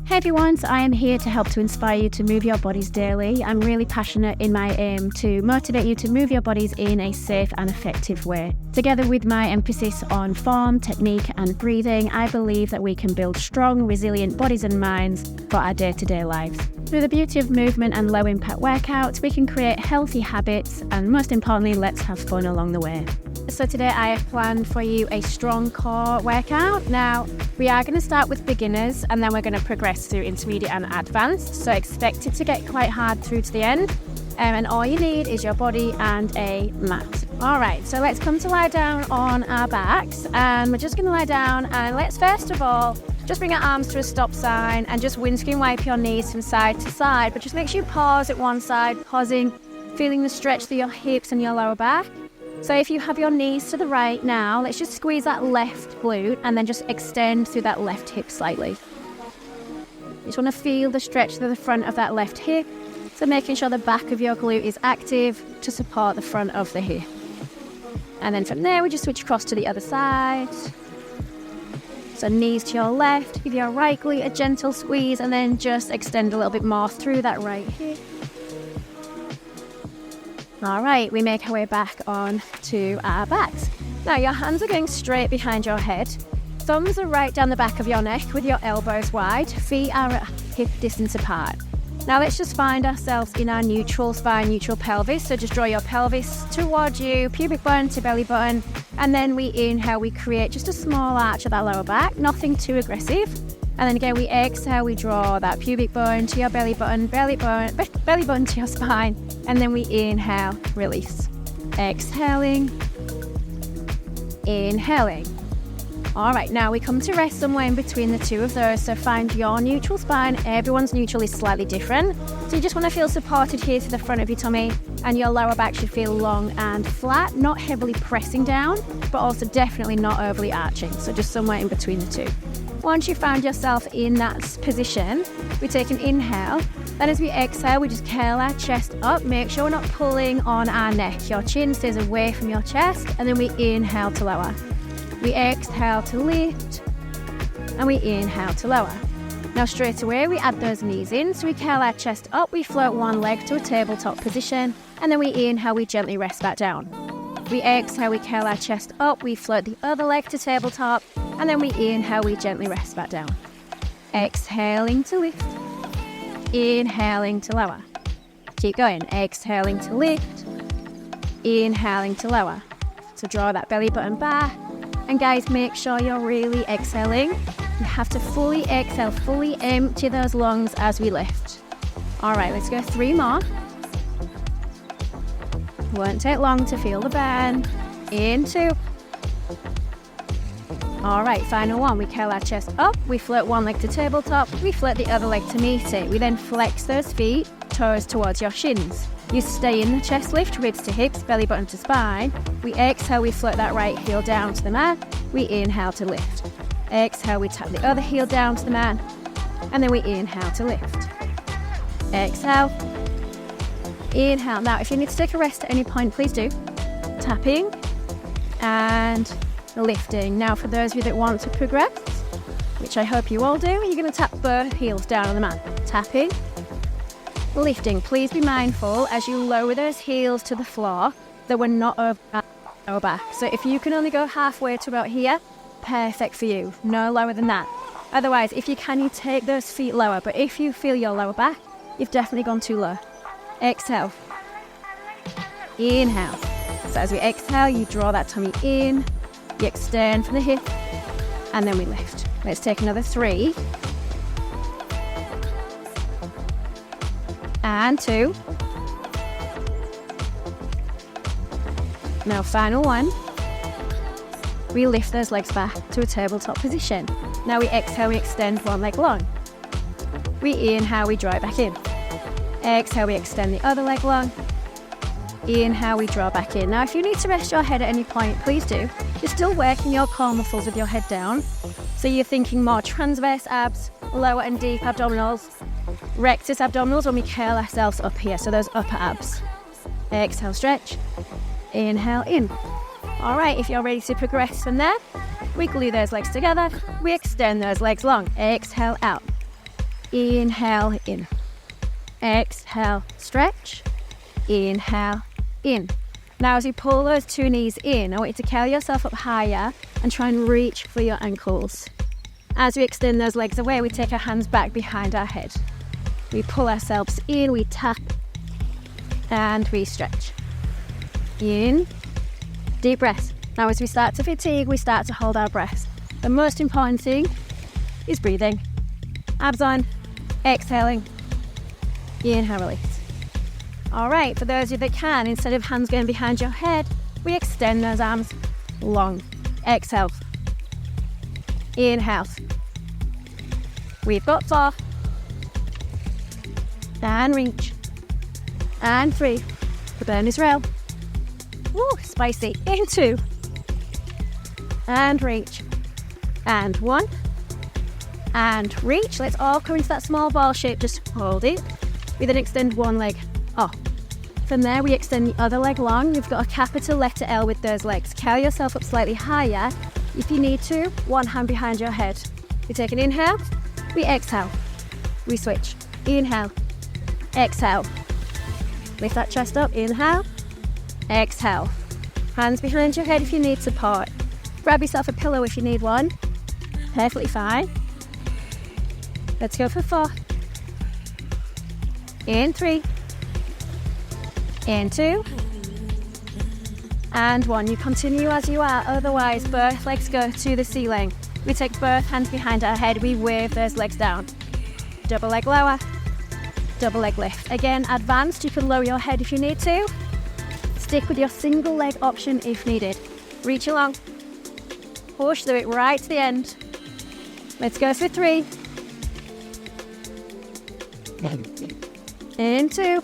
Hey everyone, so I am here to help to inspire you to move your bodies daily. I'm really passionate in my aim to motivate you to move your bodies in a safe and effective way. Together with my emphasis on form, technique and breathing, I believe that we can build strong, resilient bodies and minds for our day-to-day lives. Through the beauty of movement and low-impact workouts, we can create healthy habits and most importantly, let's have fun along the way. So today I have planned for you a strong core workout. Now, we are going to start with beginners and then we're going to progress through intermediate and advanced. So expect it to get quite hard through to the end. And all you need is your body and a mat. All right, so let's come to lie down on our backs and we're just going to lie down and let's first of all just bring our arms to a stop sign and just windscreen wipe your knees from side to side, but just make sure you pause at one side, pausing, feeling the stretch through your hips and your lower back. So if you have your knees to the right now, let's just squeeze that left glute and then just extend through that left hip slightly. You just want to feel the stretch through the front of that left hip. So making sure the back of your glute is active to support the front of the hip. And then from there, we just switch across to the other side. So knees to your left, give your right glute a gentle squeeze and then just extend a little bit more through that right hip. All right, we make our way back on to our backs. Now your hands are going straight behind your head. Thumbs are right down the back of your neck with your elbows wide. Feet are at hip distance apart. Now let's just find ourselves in our neutral spine, neutral pelvis. So just draw your pelvis towards you, pubic bone to belly button. And then we inhale, we create just a small arch of that lower back, nothing too aggressive. And then again, we exhale, we draw that pubic bone to your belly button to your spine. And then we inhale, release. Exhaling, inhaling. All right, now we come to rest somewhere in between the two of those. So find your neutral spine. Everyone's neutral is slightly different. So you just want to feel supported here to the front of your tummy and your lower back should feel long and flat, not heavily pressing down, but also definitely not overly arching. So just somewhere in between the two. Once you found yourself in that position, we take an inhale. Then as we exhale, we just curl our chest up. Make sure we're not pulling on our neck. Your chin stays away from your chest. And then we inhale to lower. We exhale to lift. And we inhale to lower. Now straight away, we add those knees in. So we curl our chest up. We float one leg to a tabletop position. And then we inhale, we gently rest back down. We exhale, we curl our chest up. We float the other leg to tabletop. And then we inhale, we gently rest back down. Exhaling to lift. Inhaling to lower. Keep going. Exhaling to lift. Inhaling to lower. So draw that belly button back. And guys, make sure you're really exhaling. You have to fully exhale, fully empty those lungs as we lift. All right, let's go 3 more. Won't take long to feel the burn. In 2. All right, final one. We curl our chest up. We float one leg to tabletop. We float the other leg to meet it. We then flex those feet, toes towards your shins. You stay in the chest lift, ribs to hips, belly button to spine. We exhale, we float that right heel down to the mat. We inhale to lift. Exhale, we tap the other heel down to the mat. And then we inhale to lift. Exhale. Inhale. Now, if you need to take a rest at any point, please do. Tapping and lifting. Now, for those of you that want to progress, which I hope you all do, you're going to tap both heels down on the mat. Tapping, lifting. Please be mindful as you lower those heels to the floor that we're not over our back. So if you can only go halfway to about here, perfect for you. No lower than that. Otherwise, if you can, you take those feet lower. But if you feel your lower back, you've definitely gone too low. Exhale. Inhale. So as we exhale, you draw that tummy in. You extend from the hip. And then we lift. Let's take another 3. And 2. Now final one. We lift those legs back to a tabletop position. Now we exhale, we extend one leg long. We inhale, we draw it back in. Exhale, we extend the other leg long. Inhale, we draw back in. Now if you need to rest your head at any point, please do. You're still working your core muscles with your head down. So you're thinking more transverse abs, lower and deep abdominals, rectus abdominals when we curl ourselves up here, so those upper abs. Exhale, stretch. Inhale, in. All right, if you're ready to progress from there, we glue those legs together. We extend those legs long. Exhale, out. Inhale, in. Exhale, stretch. Inhale, in. Now as you pull those two knees in, I want you to carry yourself up higher and try and reach for your ankles. As we extend those legs away, we take our hands back behind our head. We pull ourselves in, we tap, and we stretch. In, deep breath. Now as we start to fatigue, we start to hold our breath. The most important thing is breathing. Abs on, exhaling, inhale, release. All right, for those of you that can, instead of hands going behind your head, we extend those arms long. Exhale. Inhale. We've got 4. And reach. And 3. The burn is real. Woo, spicy. In 2. And reach. And 1. And reach. Let's all come into that small ball shape. Just hold it. We then extend one leg up. From there, we extend the other leg long. You've got a capital letter L with those legs. Carry yourself up slightly higher. If you need to, one hand behind your head. We take an inhale. We exhale. We switch. Inhale. Exhale. Lift that chest up. Inhale. Exhale. Hands behind your head if you need support. Grab yourself a pillow if you need one. Perfectly fine. Let's go for 4. In 3. In 2. And 1. You continue as you are, otherwise both legs go to the ceiling. We take both hands behind our head, we wave those legs down. Double leg lower, double leg lift. Again, advanced, you can lower your head if you need to. Stick with your single leg option if needed. Reach along, push through it right to the end. Let's go for 3. In 2.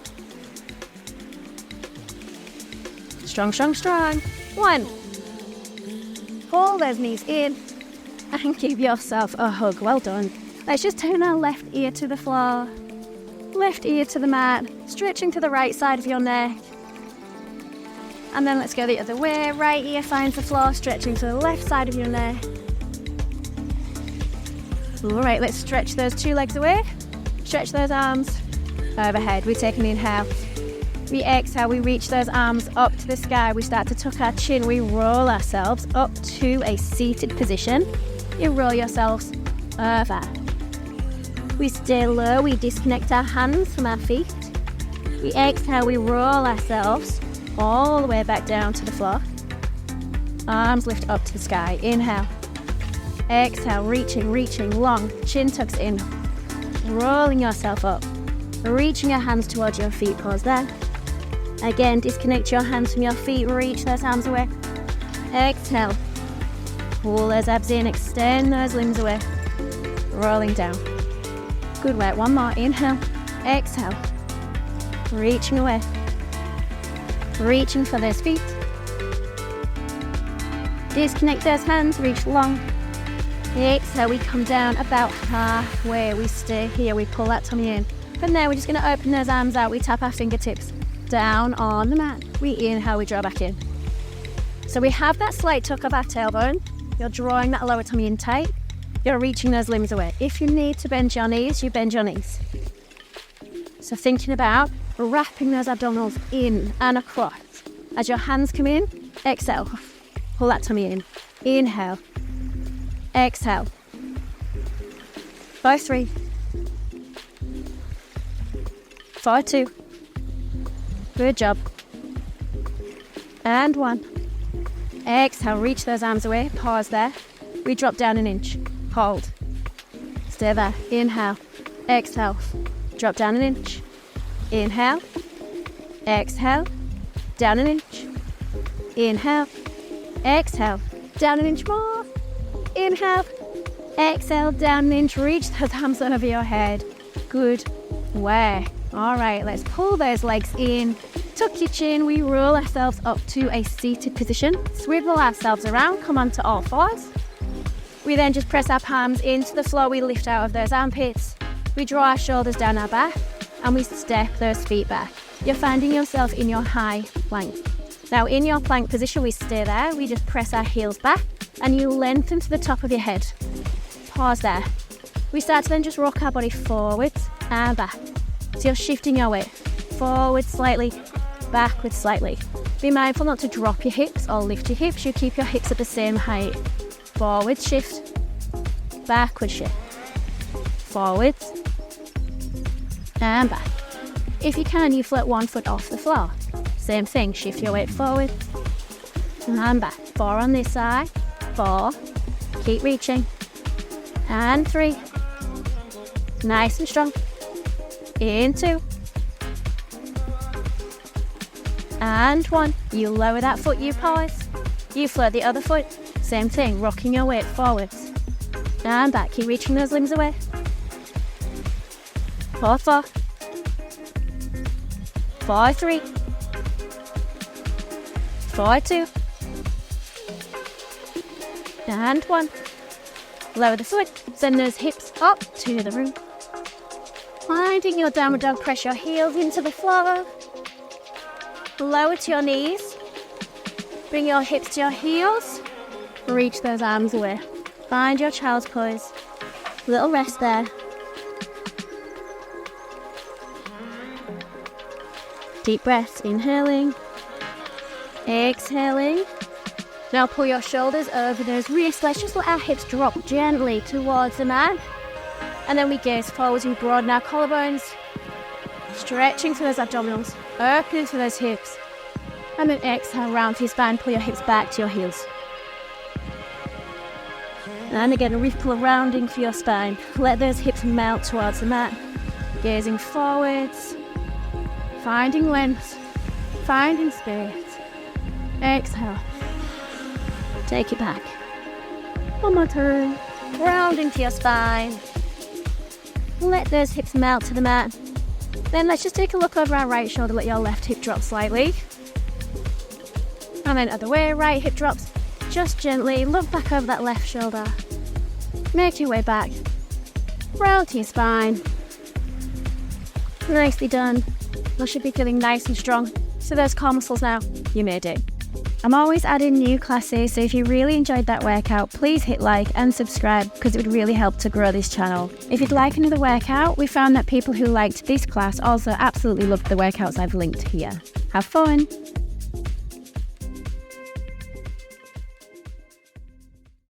Strong, strong, strong. 1. Pull those knees in and give yourself a hug. Well done. Let's just turn our left ear to the floor, left ear to the mat, stretching to the right side of your neck. And then let's go the other way. Right ear finds the floor, stretching to the left side of your neck. All right, let's stretch those 2 legs away. Stretch those arms overhead. We take an inhale. We exhale, we reach those arms up to the sky. We start to tuck our chin. We roll ourselves up to a seated position. You roll yourselves over. We stay low. We disconnect our hands from our feet. We exhale, we roll ourselves all the way back down to the floor. Arms lift up to the sky. Inhale. Exhale, reaching, reaching, long. Chin tucks in. Rolling yourself up. Reaching your hands towards your feet. Pause there. Again, disconnect your hands from your feet, reach those arms away. Exhale. Pull those abs in, extend those limbs away. Rolling down. Good work. One more. Inhale. Exhale. Reaching away. Reaching for those feet. Disconnect those hands, reach long. Exhale, we come down about halfway. We stay here, we pull that tummy in. From there, we're just going to open those arms out. We tap our fingertips down on the mat. We inhale, we draw back in. So we have that slight tuck of our tailbone. You're drawing that lower tummy in tight. You're reaching those limbs away. If you need to bend your knees, you bend your knees. So thinking about wrapping those abdominals in and across. As your hands come in, exhale. Pull that tummy in. Inhale. Exhale. 5, 3. 4, 2. Good job. And 1. Exhale, reach those arms away. Pause there. We drop down an inch. Hold. Stay there. Inhale. Exhale. Drop down an inch. Inhale. Exhale. Down an inch. Inhale. Exhale. Down an inch more. Inhale. Exhale. Down an inch. Reach those arms over your head. Good work. All right, let's pull those legs in. Tuck your chin. We roll ourselves up to a seated position. Swivel ourselves around. Come onto all fours. We then just press our palms into the floor. We lift out of those armpits. We draw our shoulders down our back. And we step those feet back. You're finding yourself in your high plank. Now in your plank position, we stay there. We just press our heels back and you lengthen to the top of your head. Pause there. We start to then just rock our body forwards and back. So you're shifting your weight forward slightly, backwards slightly. Be mindful not to drop your hips or lift your hips. You keep your hips at the same height. Forwards shift, backwards shift, forwards and back. If you can, you float one foot off the floor. Same thing, shift your weight forward and back. 4 on this side, 4, keep reaching, and 3, nice and strong, in 2, and 1. You lower that foot, you pause, you float the other foot, same thing, rocking your weight forwards and back. Keep reaching those limbs away. 4, 4, 4, 3, 4, 2, and 1. Lower the foot, send those hips up to the room. Finding your downward dog, press your heels into the floor. Lower to your knees. Bring your hips to your heels. Reach those arms away. Find your child's pose. Little rest there. Deep breaths, inhaling, exhaling. Now pull your shoulders over those wrists. Let's just let our hips drop gently towards the mat. And then we gaze forwards, we broaden our collarbones, stretching through those abdominals, opening through those hips. And then exhale, round through your spine, pull your hips back to your heels. And again, a ripple of rounding for your spine. Let those hips melt towards the mat. Gazing forwards, finding length, finding spirit. Exhale. Take it back. One more turn. Rounding to your spine. Let those hips melt to the mat. Then let's just take a look over our right shoulder. Let your left hip drop slightly. And then other way, right hip drops. Just gently look back over that left shoulder. Make your way back. Round to your spine. Nicely done. You should be feeling nice and strong. So those core muscles now, you made it. I'm always adding new classes, so if you really enjoyed that workout, please hit like and subscribe because it would really help to grow this channel. If you'd like another workout, we found that people who liked this class also absolutely loved the workouts I've linked here. Have fun!